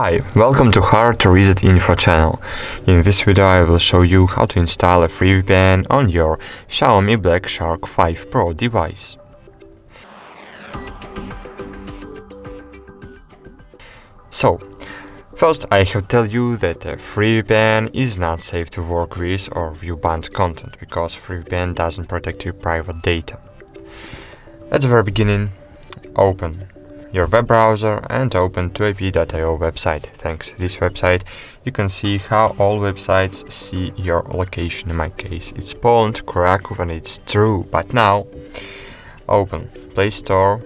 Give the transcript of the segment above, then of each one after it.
Hi, welcome to HardReset.Info channel. In this video I will show you how to install a free VPN on your XIAOMI Black Shark 5 Pro device. So, first I have to tell you that a free VPN is not safe to work with or view banned content, because free VPN doesn't protect your private data. At the very beginning, open your web browser and open 2ap.io website. Thanks to this website, you can see how all websites see your location. In my case, it's Poland, Kraków, and it's true. But now, open Play Store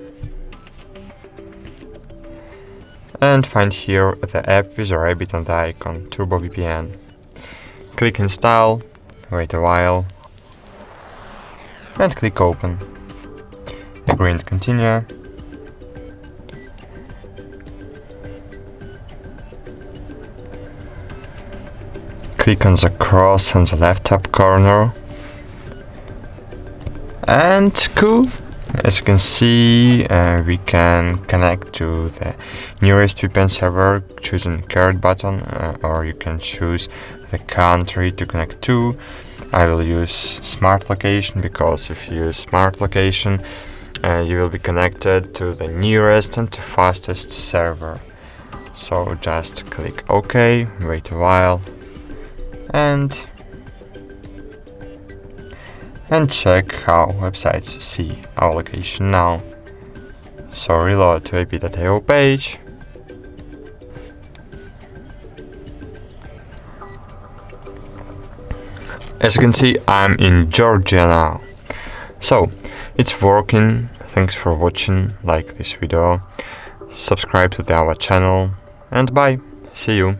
and find here the app with a rabbit and the icon, Turbo VPN. Click Install, wait a while, and click Open. Agree and continue. Click on the cross on the left top corner, and cool. As you can see, we can connect to the nearest VPN server choosing card button, or you can choose the country to connect to. I will use smart location, because if you use smart location, you will be connected to the nearest and fastest server. So just click OK, wait a while, and check how websites see our location now. So reload to ap.io page, as you can see, I'm in Georgia now. So it's working. Thanks for watching. Like this video, subscribe to our channel, and bye. See you.